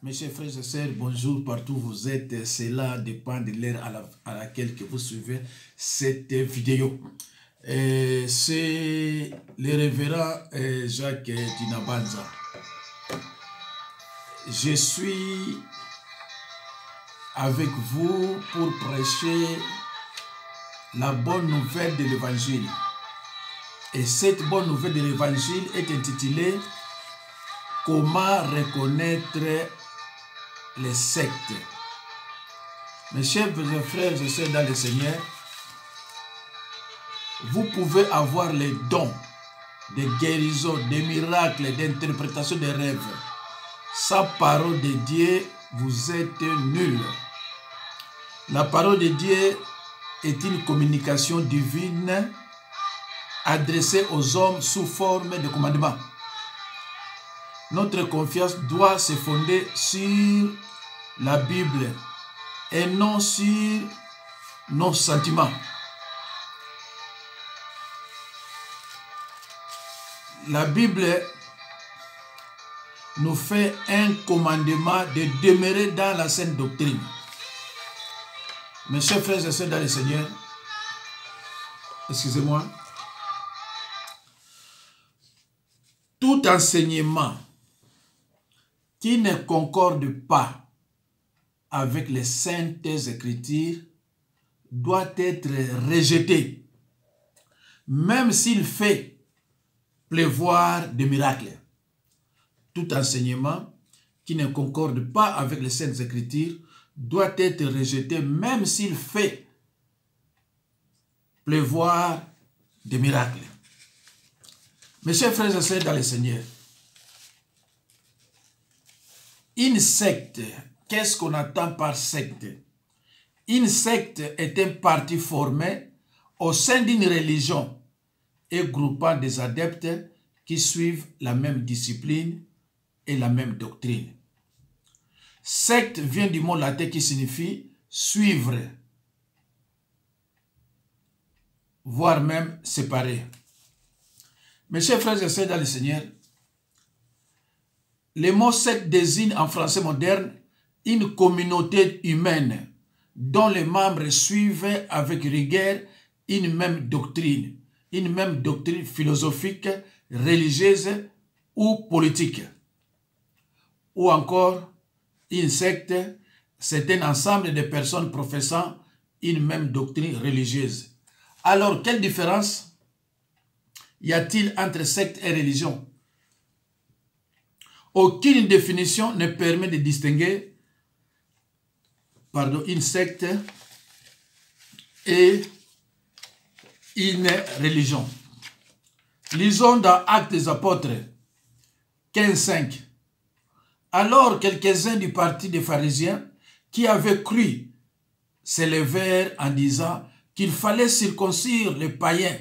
Mes chers frères et sœurs, bonjour partout où vous êtes. Cela dépend de l'heure à laquelle que vous suivez cette vidéo. C'est le révérend Jacques Dinabanza. Je suis avec vous pour prêcher la bonne nouvelle de l'évangile. Et cette bonne nouvelle de l'évangile est intitulée « Comment reconnaître les sectes ?» Mes chers frères et sœurs dans le Seigneur, vous pouvez avoir les dons de guérison, des miracles, d'interprétation des rêves. Sans parole de Dieu, vous êtes nuls. La parole de Dieu est une communication divine adressée aux hommes sous forme de commandement. Notre confiance doit se fonder sur la Bible et non sur nos sentiments. La Bible nous fait un commandement de demeurer dans la sainte doctrine. Mes chers frères et sœurs dans le Seigneur, excusez-moi, tout enseignement qui ne concorde pas avec les saintes écritures doit être rejeté, même s'il fait pleuvoir des miracles. Tout enseignement qui ne concorde pas avec les saintes écritures doit être rejeté, même s'il fait pleuvoir des miracles. Mes chers frères et sœurs dans le Seigneur, une secte, qu'est-ce qu'on entend par secte? Une secte est un parti formé au sein d'une religion et groupant des adeptes qui suivent la même discipline et la même doctrine. Secte vient du mot latin qui signifie suivre, voire même séparer. Mes chers frères et sœurs dans le Seigneur, le mot secte désigne en français moderne une communauté humaine dont les membres suivent avec rigueur une même doctrine philosophique, religieuse ou politique. Ou encore, une secte, c'est un ensemble de personnes professant une même doctrine religieuse. Alors, quelle différence y a-t-il entre secte et religion? Aucune définition ne permet de distinguer une secte et une religion. Lisons dans Actes des Apôtres 15:5. Alors quelques-uns du parti des pharisiens qui avaient cru s'élevèrent en disant qu'il fallait circoncire les païens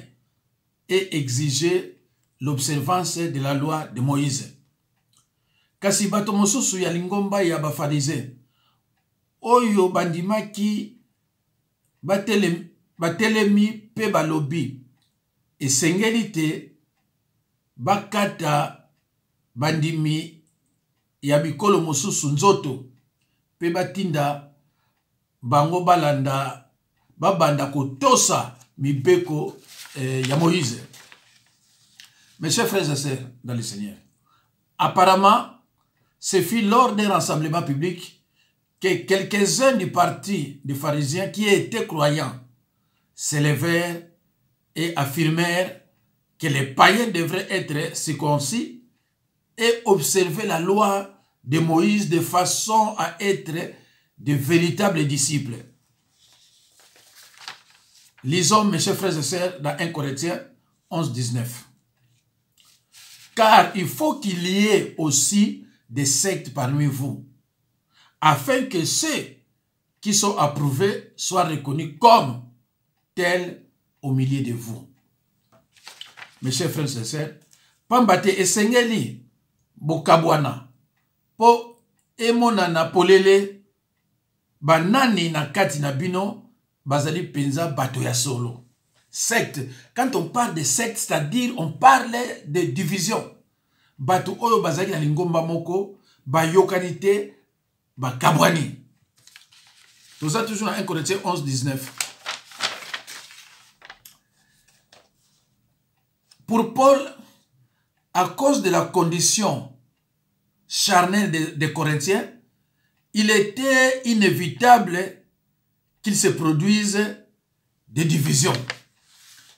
et exiger l'observance de la loi de Moïse. Kasi bato mosusu ya lingomba ya bafarisien oyo bandimaki batelemi pe balobi esengeli te bakata bandimi ya bikolo mosusu nzoto pe batinda bango babanda kotosa mibeko ya Moïse. Mes chers frères et sœurs dans le Seigneur, apparemment, ce fut lors d'un rassemblement public que quelques-uns du parti des pharisiens qui étaient croyants s'élevèrent et affirmèrent que les païens devraient être circoncis et observer la loi de Moïse de façon à être de véritables disciples. Lisons, mes chers frères et sœurs, dans 1 Corinthiens 11:19. Car il faut qu'il y ait aussi des sectes parmi vous, afin que ceux qui sont approuvés soient reconnus comme tels au milieu de vous. Mes chers frères et sœurs, pambate esengeli bokabwana po emonana polele banani na kati na bino bazali penza bato ya solo. Secte, quand on parle de secte, c'est-à-dire on parle de division. Bato oyo bazali na lingomba moko, bayokanite bakabwani. Nous sommes toujours dans 1 Corinthiens 11, 19. Pour Paul, à cause de la condition charnelle des Corinthiens, il était inévitable qu'il se produise des divisions.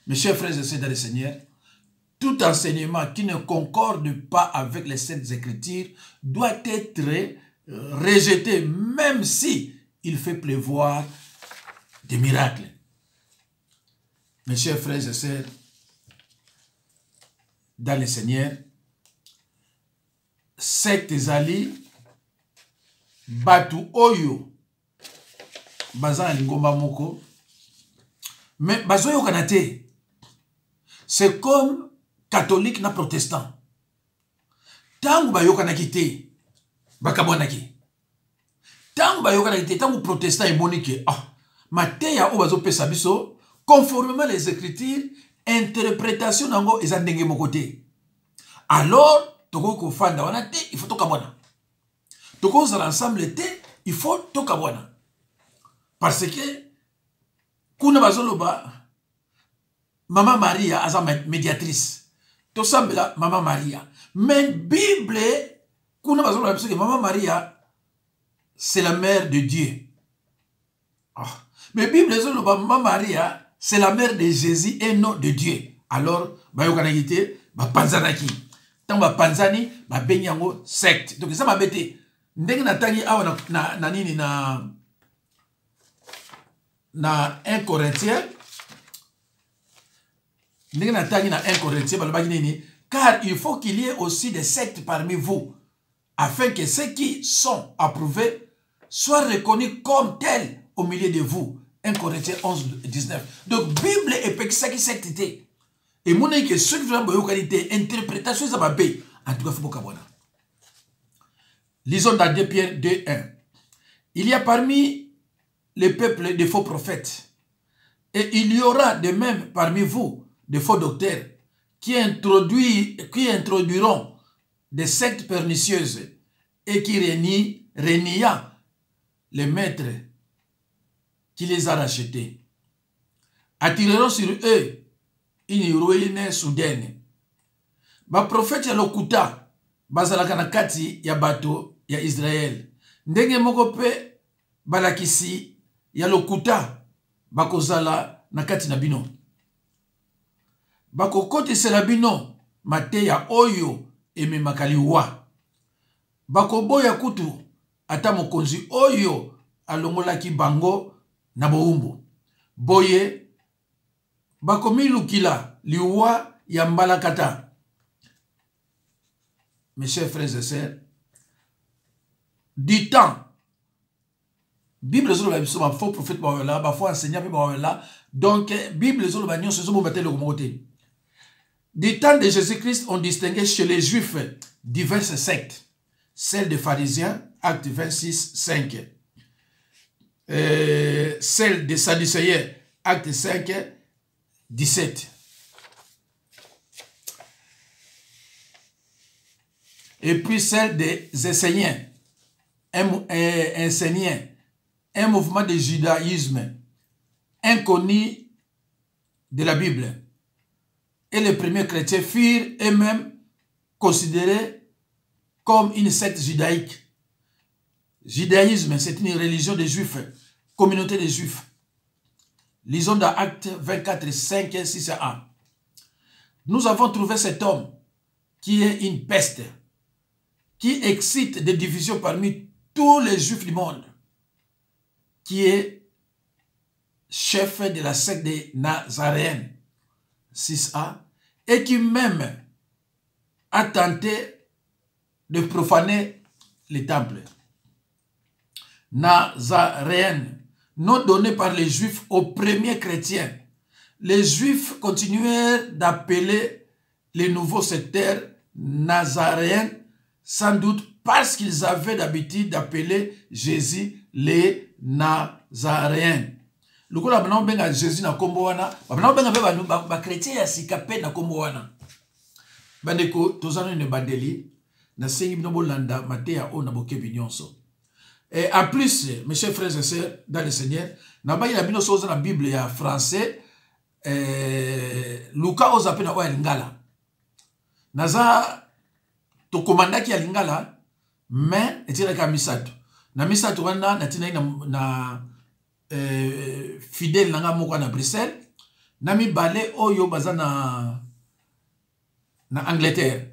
Mes chers frères et sœurs dans le Seigneur, tout enseignement qui ne concorde pas avec les Saintes Écritures doit être rejeté, même si il fait pleuvoir des miracles. Mes chers frères et sœurs dans le Seigneur, secte ezali batu oyo bazana lingomba moko mais bazoyo kanate. C'est comme catholique na protestant. Tangu bayokanaki te bakabonaki. Tangu bayokanaki te tangu protestant ebonike mateya o bazopesa biso conformément les écritures interprétation nango eza ndenge moko te. Alors toko ko fanda wana te il faut tokabona. Toko za ensemble te il faut tokabona. Parce que kuna bazoloba Maman Maria aza médiatrice. Tout ça Maman Maria. Mais Bible kuna bazoloba parce que Maman Maria c'est la mère de Dieu. Mais Bible bazoloba Maman Maria c'est la mère de Jésus et non de Dieu. Alors bayokanaki te bapanzanaki. Tant bapanzani babengi yango secte. Donc ça mabete. Ndenge natangi awa na nini na 1 Corinthiens. Ndenge natangi na 1 Corinthiens balobaki nini? Car il faut qu'il y ait aussi des sectes parmi vous, afin que ceux qui sont approuvés soient reconnus comme tels au milieu de vous. 1 Corinthiens 11, 19. Donc, Bible est qui secte. Et mon que ceux qui ont une qualité, interprétation, ça va bien. En tout cas, il faut que lisons dans 2 Pierre 2, 1. Il y a parmi les peuples des faux prophètes, et il y aura de même parmi vous des faux docteurs qui introduiront des sectes pernicieuses et qui reniant les maîtres qui les a rachetés. Attireront sur eux une ruine soudaine. Ba prophète ya lokuta bazalaka na kati ya bato ya Israël. Ndenge moko pe balakisi ya lokuta bakozala na kati na bino. Bakokotisela bino mateya oyo ememaka liwa. Bakoboya kutu ata mokonzi oyo alongolaki bango na bowumbu. Boye bakomilukila liwa ya mbalakata. Mes chers frères et sœurs, du temps, Bible zolo ba faux prophète ba là, ba faux enseignant ba là. Donc Bible zolo ba nyon sezo batel ko moté. Du temps de Jésus-Christ, on distinguait chez les Juifs diverses sectes. Celle des pharisiens, acte 26, 5. Celle des Sadducéens, acte 5, 17. Et puis celle des Esséniens, un mouvement de judaïsme inconnu de la Bible. Et les premiers chrétiens furent eux-mêmes considérés comme une secte judaïque. Judaïsme, c'est une religion des Juifs, communauté des Juifs. Lisons dans Actes 24, 5, 6 à 1. Nous avons trouvé cet homme qui est une peste, qui excite des divisions parmi tous les Juifs du monde, qui est chef de la secte des Nazaréens, 6a, et qui même a tenté de profaner les temples. Nazaréens, nom donné par les Juifs aux premiers chrétiens. Les Juifs continuèrent d'appeler les nouveaux sectaires Nazaréens, sans doute parce qu'ils avaient l'habitude d'appeler Jésus les Nazaréens. Le coup là, on benga Jésus na kombo wana, on benga ba chrétien ya sikape na kombo wana. Bandeko tozana ne bandeli na sengi bino bolanda mateya o na bokebi nyonso. Et en plus, mes chers frères et sœurs, dans le Seigneur, na ba ina bino soza na Bible ya français, Luka oza pe na oya lingala. Naza to komandaki ya lingala, mais etira ka misato. Na misato wana natina na fidèle nanga moko na Bruxelles, na mi balé oyo baza na Angleterre.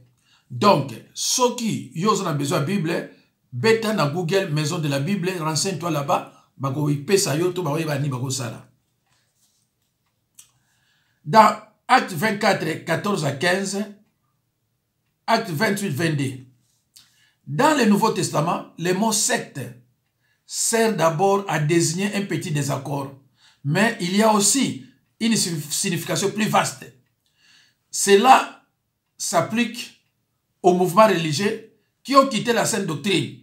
Donc, ceux qui ont besoin de la Bible, bêta na Google, maison de la Bible, renseigne-toi là-bas, bako ipesa yo to bako yebani bako sala. Dans Acte 24, 14 à 15, Acte 28, 22. Dans le Nouveau Testament, le mot secte sert d'abord à désigner un petit désaccord, mais il y a aussi une signification plus vaste. Cela s'applique aux mouvements religieux qui ont quitté la saine doctrine.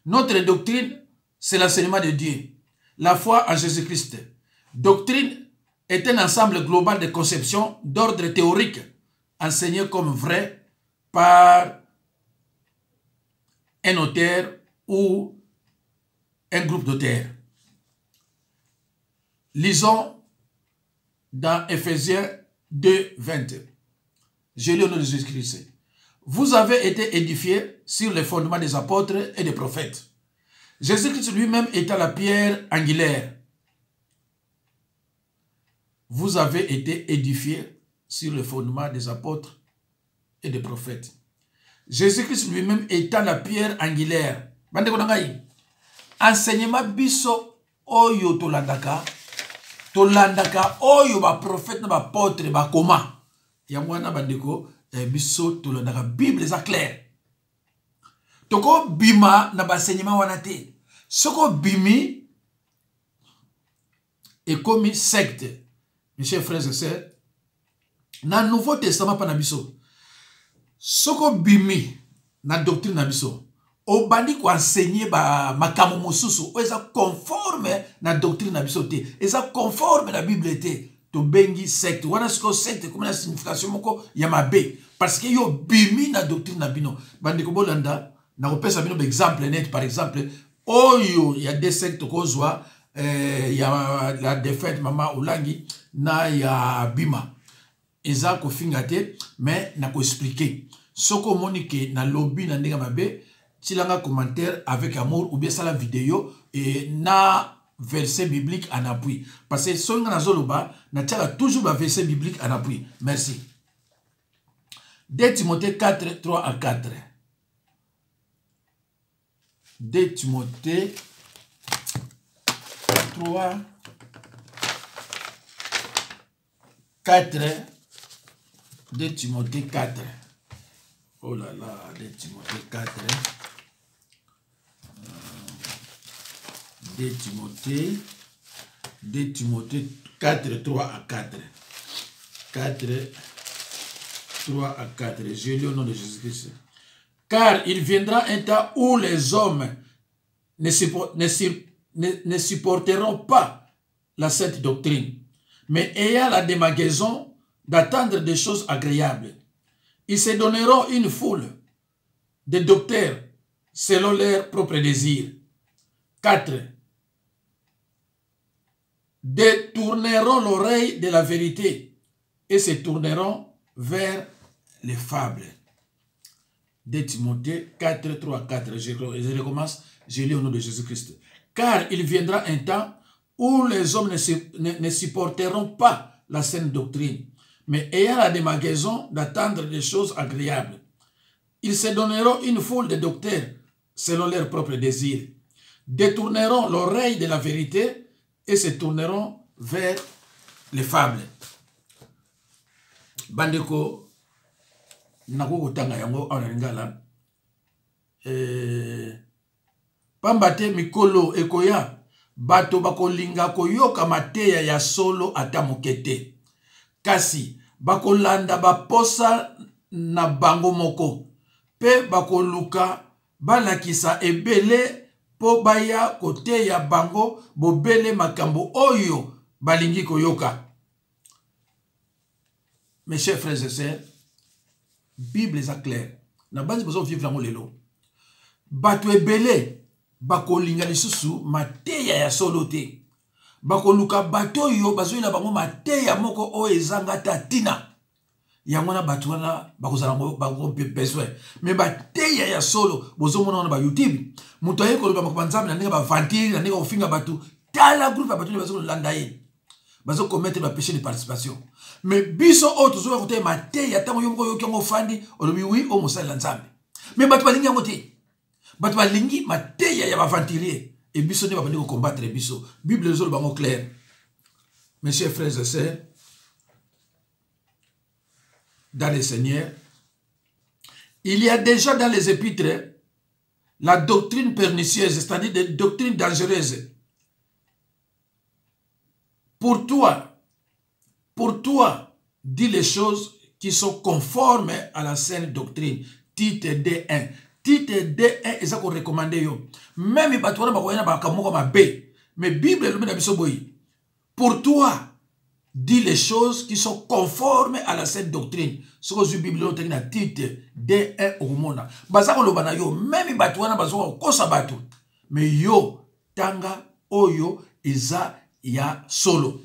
Notre doctrine, c'est l'enseignement de Dieu, la foi en Jésus-Christ. Doctrine est un ensemble global de conceptions d'ordre théorique enseignées comme vraies par un auteur ou un groupe d'auteurs. Lisons dans Ephésiens 2, 20. Je lis au nom de Jésus-Christ. Vous avez été édifiés sur les fondements des apôtres et des prophètes. Jésus-Christ lui-même étant la pierre angulaire. Vous avez été édifiés sur les fondements des apôtres et des prophètes. Jésus-Christ lui-même étant la pierre angulaire. Enseignement biso oyo tolandaka oyo ba prophète na ba apôtre ba koma. Yamwana bandeko biso tolandaka Bible est claire. Toko bima na ba enseignement wana te. Soko bimi et comme secte. Mes chers frères et sœurs, dans le Nouveau Testament pa na biso. Soko bimi na doctrine na biso. O bandi ko enseigner ba makamo mosusu o eza conforme na doctrine na biso te. Eza conforme na Bible te. To bengi secte. Wana siko secte comme la signification moko ya mabe. Parce que yo bimi na doctrine na bino. Bandi ko bolanda na kopesa bino exemple net par exemple. Oyo ya des sectes kozwa ya la défaite mama Ulangi na ya bima. Eza ko fingate mais na ko expliquer. Soko monike na lobby na ndenge mabe. Tilanga commentaire avec amour ou bien ça la vidéo et na verset biblique en appui. Parce que si on a zoloba, na tira toujours un verset biblique en appui. Merci. 2 Timothée 4, 3 à 4. 2 Timothée 3, 4. 2 Timothée 4. Oh là là, 2 Timothée 4. 2 Timothée 4, 3 à 4. 4, 3 à 4. Je lis au nom de Jésus-Christ. Car il viendra un temps où les hommes ne supporteront pas la sainte doctrine, mais ayant la démagaison d'attendre des choses agréables. Ils se donneront une foule de docteurs selon leurs propres désirs. 4. Détourneront l'oreille de la vérité et se tourneront vers les fables. 2 Timothée 4, 3, 4. Je recommence, je lis au nom de Jésus-Christ. Car il viendra un temps où les hommes ne supporteront pas la saine doctrine, mais ayant la démagaison d'attendre des choses agréables. Ils se donneront une foule de docteurs selon leurs propres désirs, détourneront l'oreille de la vérité et se tourneront vers les fables. Bandeko, nakoko tanga yango awanalingala. Pambate mikolo ekoya, bato bakolinga koyoka mateya ya solo ata mokete. Kasi bakolanda baposa na bango moko. Pe bakoluka balakisa ebele po baya kote ya bango bobele makambo oyo balingi koyoka. Mes chers frères et sœurs, Bible est claire. Na base besoin vivre dans lelo. Bato ebele bakolinga lisusu mateya ya solo te. Bakoluka bato yo bazoyina bango mateya moko o ezanga tatina. Yango na bato wana bakozala bango besoin. Mais bateya ya solo bozomona na ba YouTube. Muto aye koloba makobanzami na ndenge ba vantiri na ndenge ofinga bato. Tala groupe bato bazo landa ye. Bazo commettre ba péché de participation. Mais biso o tozo côté mateya tango yo moko yo kyongo fandi olobi oui o mosala nzambe. Mais bato balingi yango te. Bato balingi mateya ya ba vantirier. Et biso ne va venir combattre biso. Bible zolo bango clair. Mes chers frères et sœurs, dans le Seigneur, il y a déjà dans les épîtres la doctrine pernicieuse, c'est-à-dire des doctrines dangereuses. Pour toi, dis les choses qui sont conformes à la saine doctrine. Titre D1. Titre D1, et ça qu'on recommande yo. Même si tu as mais Bible pour toi, dis les choses qui sont conformes à la sainte doctrine. Ce que la Bible est dans titre D1 au monde. Même si tu as mais yo, tanga, oyo, isa, ya solo.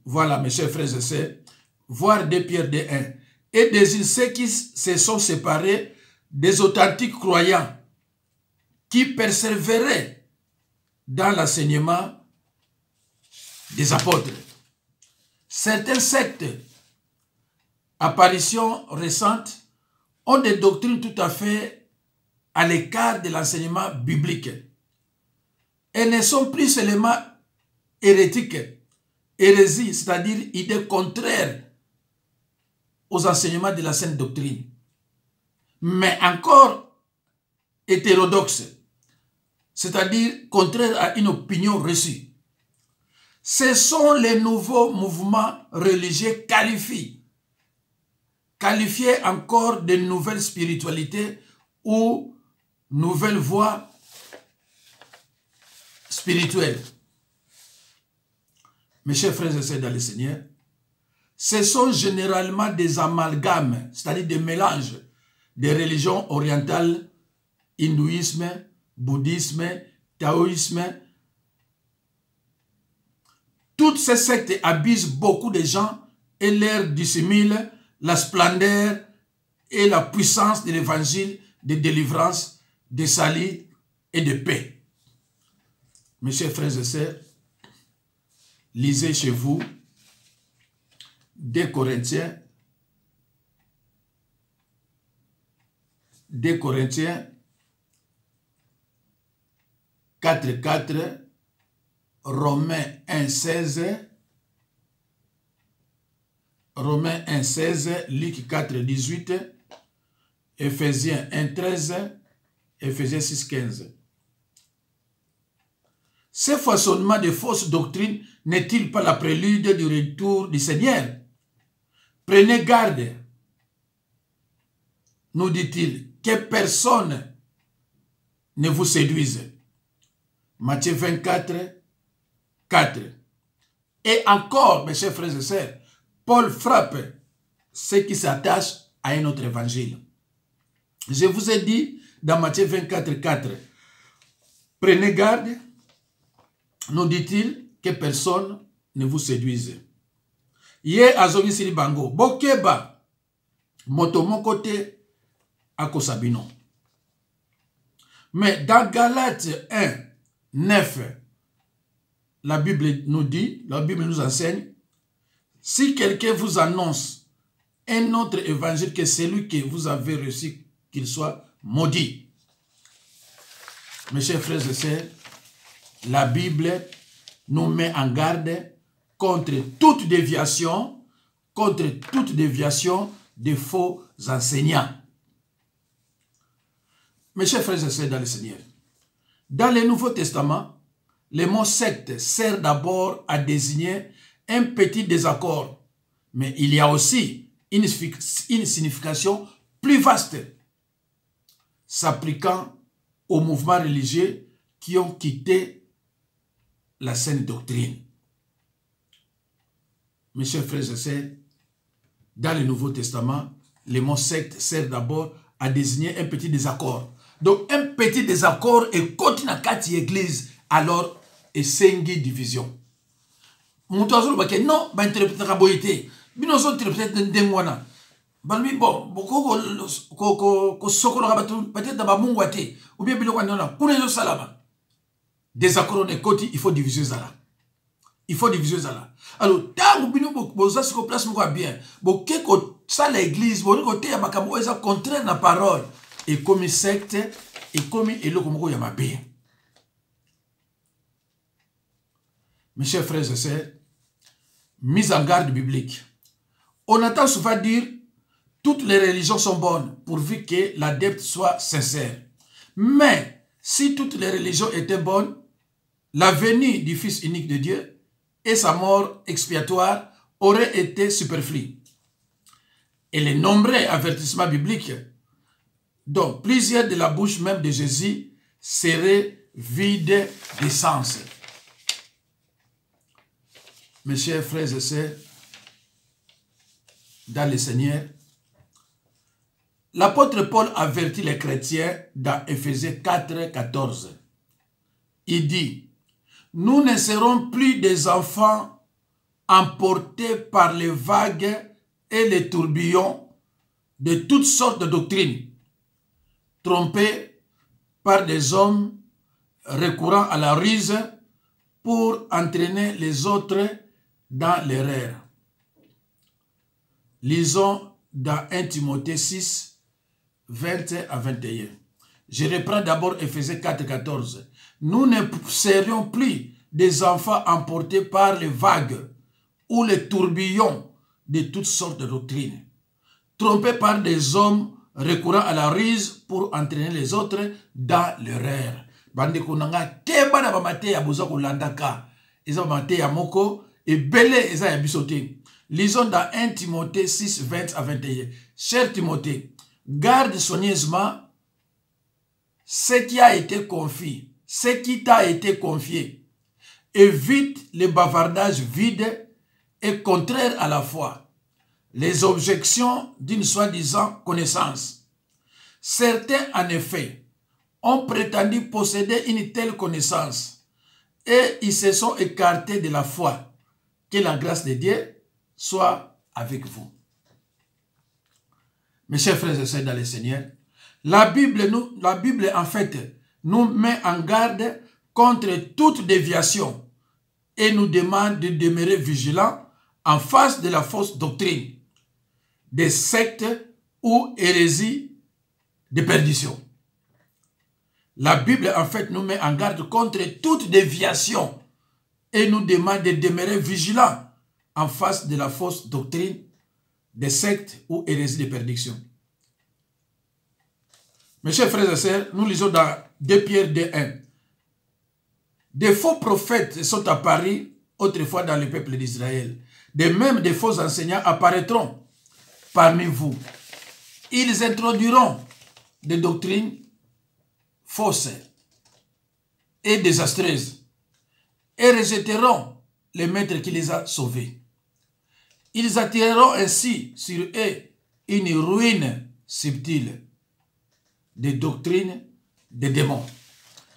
Voilà, mes chers frères et sœurs, voir 2 Pierre D1. Et désigne ceux qui se sont séparés des authentiques croyants qui persévéraient dans l'enseignement des apôtres. Certaines sectes, apparitions récentes, ont des doctrines tout à fait à l'écart de l'enseignement biblique. Elles ne sont plus seulement hérétiques, hérésie, c'est-à-dire idées contraires aux enseignements de la sainte doctrine, mais encore hétérodoxes, c'est-à-dire contraires à une opinion reçue. Ce sont les nouveaux mouvements religieux qualifiés encore de nouvelles spiritualités ou nouvelles voies spirituelles. Mes chers frères et sœurs dans le Seigneur, ce sont généralement des amalgames, c'est-à-dire des mélanges des religions orientales, hindouisme, bouddhisme, taoïsme. Toutes ces sectes abusent beaucoup de gens et leur dissimulent la splendeur et la puissance de l'évangile de délivrance, de salut et de paix. Mes chers frères et sœurs, lisez chez vous 2 Corinthiens 4:4, Romains 1:16, Luc 4:18, Ephésiens 1:13, Ephésiens 6:15. Ce façonnement de fausses doctrines n'est-il pas la prélude du retour du Seigneur? Prenez garde, nous dit-il, que personne ne vous séduise. Matthieu 24, 4. Et encore, mes chers frères et sœurs, Paul frappe ceux qui s'attachent à un autre évangile. Je vous ai dit dans Matthieu 24, 4, prenez garde, nous dit-il, que personne ne vous séduise. Ye azogi sili bango, bokeba, moto mon côté, akosabino. Mais dans Galates 1, 9, la Bible nous dit, la Bible nous enseigne, si quelqu'un vous annonce un autre évangile que celui que vous avez reçu, qu'il soit maudit. Mes chers frères et sœurs, la Bible nous met en garde contre toute déviation de faux enseignants. Mes chers frères et sœurs dans le Seigneur, dans le Nouveau Testament, le mot secte sert d'abord à désigner un petit désaccord, mais il y a aussi une signification plus vaste, s'appliquant aux mouvements religieux qui ont quitté la saine doctrine. Mes chers frères et sœurs, dans le Nouveau Testament, le mot secte sert d'abord a désigné un petit désaccord. Donc, un petit désaccord est côté na kati église, alors, et sengi division. Moutou azolo bake, non, ba interpréter ka boyete. Bino zo interpréter ndengwana. Balmi bon, ko sokolo ka batu, peut-être ba mungwate, ou bien bilo kwanona, kuna yo salama. Désaccord est côté, il faut diviser ça. Il faut diviser ça. Alors, tant que vous avez ce place bien, vous avez ça l'église, vous avez ça contraire la parole. Et comme secte, et comme il y a bien. Mes chers frères et sœurs, mise en garde biblique. On entend souvent dire toutes les religions sont bonnes pourvu que l'adepte soit sincère. Mais si toutes les religions étaient bonnes, la venue du Fils unique de Dieu et sa mort expiatoire auraient été superflues. Et les nombreux avertissements bibliques, dont plusieurs de la bouche même de Jésus, seraient vides de sens. Mes chers frères et sœurs, dans le Seigneur, l'apôtre Paul avertit les chrétiens dans Éphésiens 4, 14. Il dit, nous ne serons plus des enfants emportés par les vagues et les tourbillons de toutes sortes de doctrines, trompés par des hommes recourant à la ruse pour entraîner les autres dans l'erreur. Lisons dans 1 Timothée 6, 20 à 21. Je reprends d'abord Éphésiens 4, 14. Nous ne serions plus des enfants emportés par les vagues ou les tourbillons de toutes sortes de doctrines, trompés par des hommes recourant à la ruse pour entraîner les autres dans l'erreur. Bandeko nanga keba na bamate ya boza kolandaka. Eza bamate ya moko et belé eza ya bisote. Lisons dans 1 Timothée 6, 20 à 21. Cher Timothée, garde soigneusement ce qui a été confié, ce qui t'a été confié. Évite les bavardages vides et contraires à la foi, les objections d'une soi-disant connaissance. Certains, en effet, ont prétendu posséder une telle connaissance et ils se sont écartés de la foi. Que la grâce de Dieu soit avec vous. Mes chers frères et sœurs dans le Seigneur, la Bible en fait nous met en garde contre toute déviation et nous demande de demeurer vigilants en face de la fausse doctrine, des sectes ou hérésies de perdition. La Bible en fait nous met en garde contre toute déviation et nous demande de demeurer vigilants en face de la fausse doctrine, des sectes ou hérésies de perdition. Mes chers frères et sœurs, nous lisons dans 2 Pierre 2:1. Des faux prophètes sont apparus autrefois dans le peuple d'Israël. De même, des faux enseignants apparaîtront parmi vous. Ils introduiront des doctrines fausses et désastreuses et rejetteront les maîtres qui les a sauvés. Ils attireront ainsi sur eux une ruine subtile des doctrines des démons.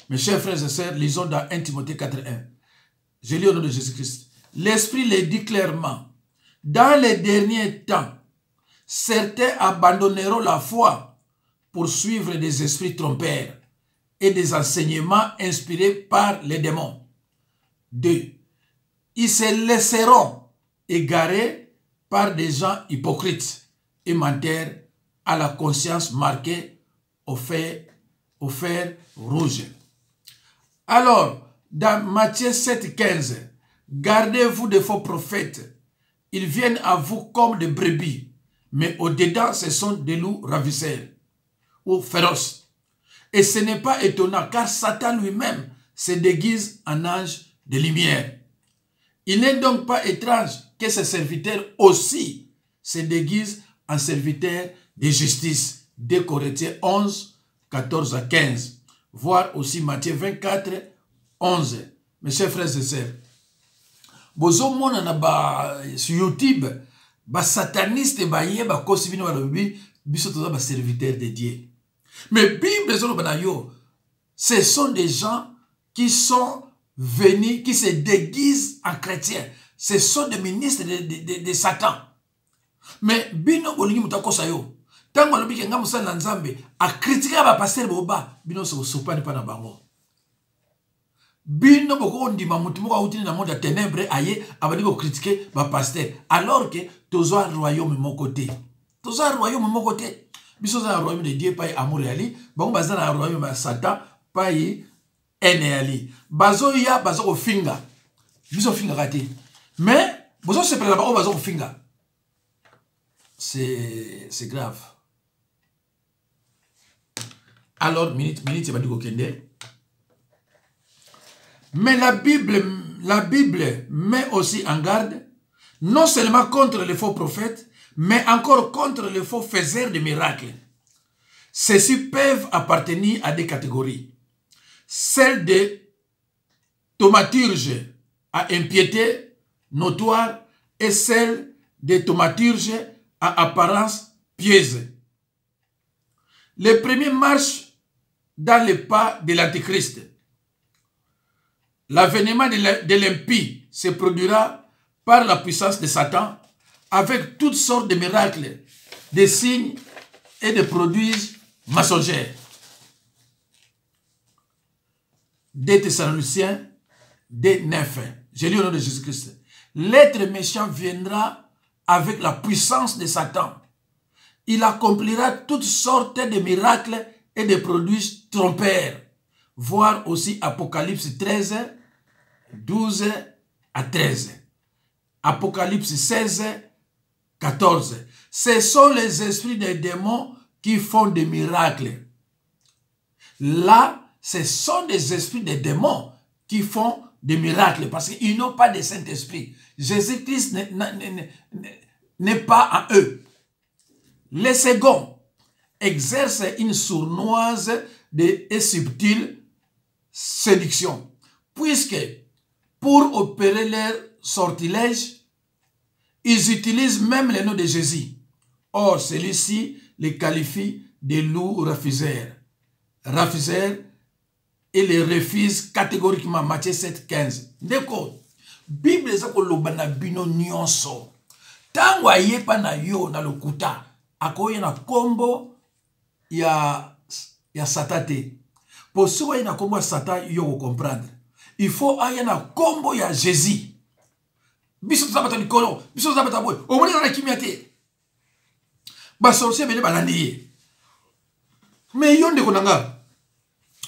Mes chers frères et sœurs, lisons dans 1 Timothée 4:1. Je lis au nom de Jésus-Christ. L'Esprit le dit clairement. Dans les derniers temps, certains abandonneront la foi pour suivre des esprits trompeurs et des enseignements inspirés par les démons. 2. Ils se laisseront égarer par des gens hypocrites et menteurs à la conscience marquée au fer rouge. Alors, dans Matthieu 7,15, gardez-vous de faux prophètes. Ils viennent à vous comme des brebis, mais au-dedans, ce sont des loups ravisseurs ou féroces. Et ce n'est pas étonnant, car Satan lui-même se déguise en ange de lumière. Il n'est donc pas étrange que ses serviteurs aussi se déguisent en serviteurs de justice. 2 Corinthiens 11, 14 à 15. Voir aussi Matthieu 24, 11. Mes chers frères et sœurs, bozo mona na ba sur YouTube, ba sataniste ba yeba kosi bino ba lobi biso toza ba serviteurs de Dieu. Mais Bible ce sont des gens qui sont venus, qui se déguisent en chrétiens. Ce sont des ministres de Satan. Mais bino bolingi mutakosa yo. Tango lobi ke ngamu sana nzambe a critiquer ba pasteur boba, bino so sopane pa na bango. Bino boko ndima mutu moko utini na monde ya ténèbres aye abali ko critiquer ba pasteur alors que tozo royaume mon côté. Tozo royaume mon côté. Biso za royaume de Dieu pa amour ali, bango baza na royaume ya Satan pa ene ali. Bazo ya bazo ko finga. Biso finga kati. Mais bozo se prendre ba bazo ko finga. C'est grave. Alors, minute, mais la Bible met aussi en garde, non seulement contre les faux prophètes, mais encore contre les faux faiseurs de miracles. Ceux-ci peuvent appartenir à des catégories. Celle des thaumaturges à impiété notoire et celle des thaumaturges à apparence pieuse. Les premiers marchent dans les pas de l'Antéchrist. L'avènement de l'impie se produira par la puissance de Satan avec toutes sortes de miracles, de signes et de produits mensongers. 2 Thessaloniciens 2:9. Je lis au nom de Jésus-Christ. L'être méchant viendra avec la puissance de Satan. Il accomplira toutes sortes de miracles et de produits trompeurs. Voir aussi Apocalypse 13, 12 à 13. Apocalypse 16, 14. Ce sont les esprits des démons qui font des miracles. Là, ce sont des esprits des démons qui font des miracles parce qu'ils n'ont pas de Saint-Esprit. Jésus-Christ n'est pas en eux. Les seconds exercent une sournoise et subtile séduction, puisque pour opérer leur sortilège, ils utilisent même le nom de Jésus. Or, celui-ci les qualifie de loups refuseurs. Refuseurs et les refuse catégoriquement. Matthieu 7, 15. D'accord. Bible est na bino nyonso. Tango ayepa na yo na lokuta. Akoye na kombo ya satate. Pour ceux qui na kombo ya satan yo comprendre. Il faut aye na kombo ya Jésus. Biso tozabata likolo. Biso tozabata boy. Omoni na kimiate. Ba sorcier bene balandi. Mais yo ndeko nanga.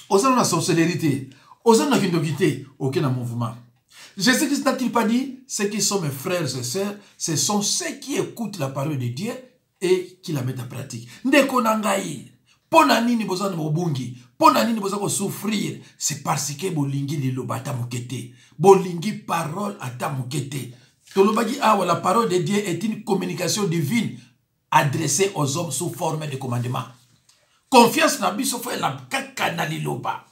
Osana na sorcellerie, osana na kindokité, aucun mouvement. Jésus-Christ n'a-t-il pas dit, ceux qui sont mes frères et sœurs, ce sont ceux qui écoutent la parole de Dieu et qui la mettent en pratique. Ndeko nangai, pona nini boza na mobungi, pona nini boza ko souffrir, c'est parce que bolingi liloba ata mokete, bolingi parole ata mokete. Tolobaki awa la parole de Dieu est une communication divine adressée aux hommes sous forme de commandement. Confiance na biso fait la kaka na liloba.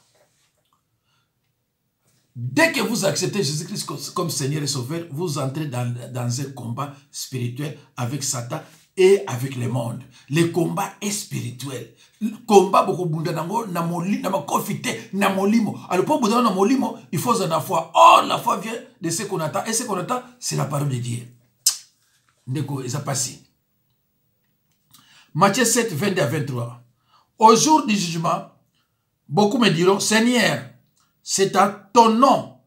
Dès que vous acceptez Jésus-Christ comme Seigneur et Sauveur, vous entrez dans un combat spirituel avec Satan et avec le monde. Le combat est spirituel. Le combat beaucoup bunda nango na molimo na makofite na molimo. Alors pour bunda na molimo, il faut en foi. Or la foi vient de ce qu'on attend et ce qu'on attend, c'est la parole de Dieu. Ndeko ça passe. Matthieu 7, 22 à 23. Au jour du jugement, beaucoup me diront, Seigneur, c'est à ton nom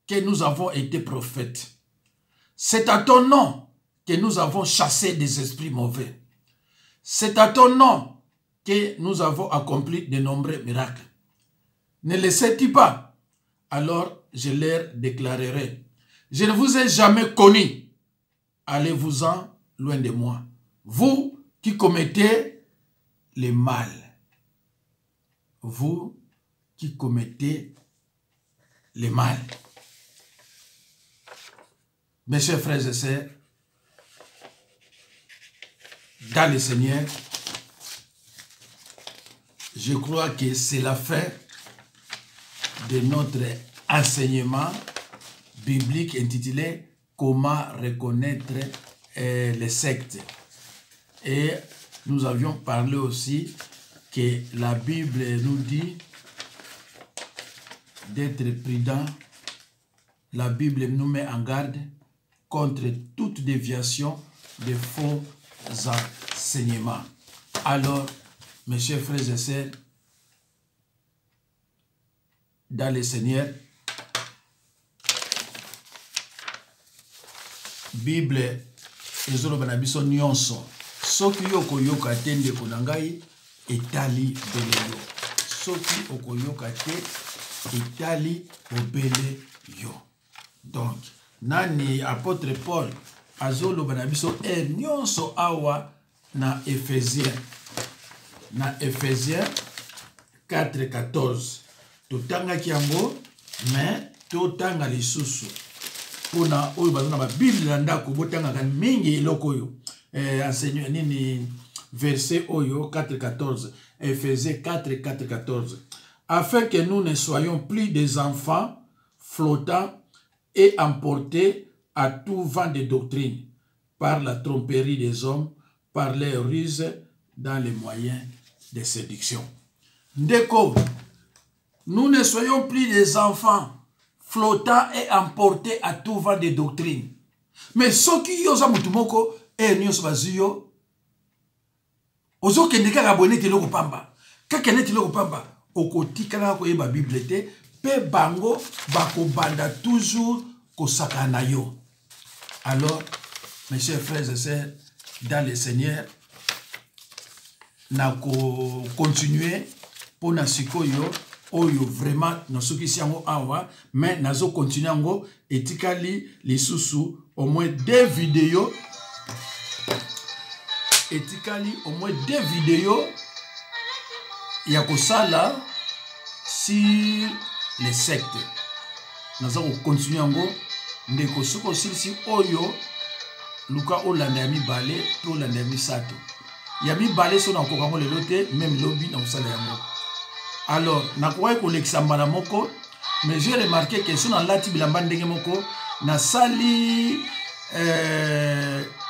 que nous avons été prophètes. C'est à ton nom que nous avons chassé des esprits mauvais. C'est à ton nom que nous avons accompli de nombreux miracles. Ne le sais-tu pas? Alors je leur déclarerai, je ne vous ai jamais connu. Allez-vous-en loin de moi. Vous qui commettez le mal. Vous qui commettez le mal. Mes chers frères et sœurs, dans le Seigneur, je crois que c'est la fin de notre enseignement biblique intitulé « Comment reconnaître les sectes ». Et nous avions parlé aussi que la Bible nous dit d'être prudent. La Bible nous met en garde contre toute déviation de faux enseignements. Alors, mes chers frères et sœurs, dans le Seigneur, Bible ezoloba na biso nyonso soki okoyoka te ndeko na ngai etali bele yo, soki okoyoka te etali obele yo. Donc nani apôtre Paul azoloba na biso nyonso awa na Ephésiens 4:14 totangaki yango mais totanga lisusu pona oyo bazana ba Bible na ndako botanga mingi eloko oyo enseignant nini verset oyo 4:14 Ephésiens 4:14 afin que nous ne soyons plus des enfants flottants et emportés à tout vent de doctrine par la tromperie des hommes, par leurs ruses dans les moyens de séduction. Ndeko, nous ne soyons plus des enfants flottants et emportés à tout vent de doctrine. Mais ce qui yosa mutumoko et nyos bazuyo ozo kendeka abonné te loko pamba. Kakene te loko pamba okotika na ko yeba Bible te pe bango bako banda toujours ko sakana yo. Alors mes chers frères et sœurs dans le Seigneur na ko continuer pour na sikoyo oyo vraiment nosoki siango awa mais nazo continuer ngo etikali lisusu au moins 2 vidéos etikali au moins 2 vidéos ya kosala sur les sectes nazo continuer ngo ndeko soko silisi oyo luka olanda ya mibale to olanda ya misato ya mibale so na kokango lelo te même lobby na kosala yango. Alors, na kwa ko l'exambala moko, mais j'ai remarqué que son lati bilamba ndenge moko na sali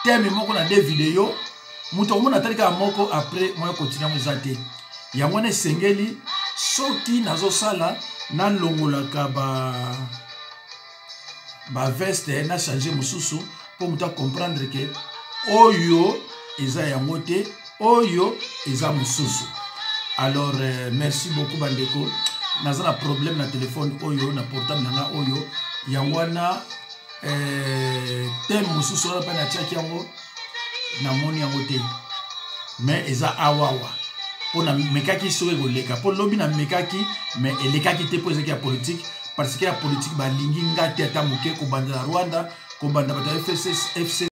thème moko na 2 vidéos, muto mona talika moko après moi continuer mo zate. Ya mwana sengeli soki nazo sala na longolaka ba veste na changer mususu pour muta comprendre que oyo eza yango te, oyo eza mususu. Alors, merci beaucoup bandeko. Naza na problème na téléphone oyo, na portable nanga oyo. Yangwana thème mususu na pa na tiaki yango na moni yango te. Mais eza awawa. Pona mekaki sowe go leka. Po lobi na mekaki mais elekaki te po ezaki ya politique parce que la politique ba lingi ngati ata muke ko banda Rwanda, ko banda ba FC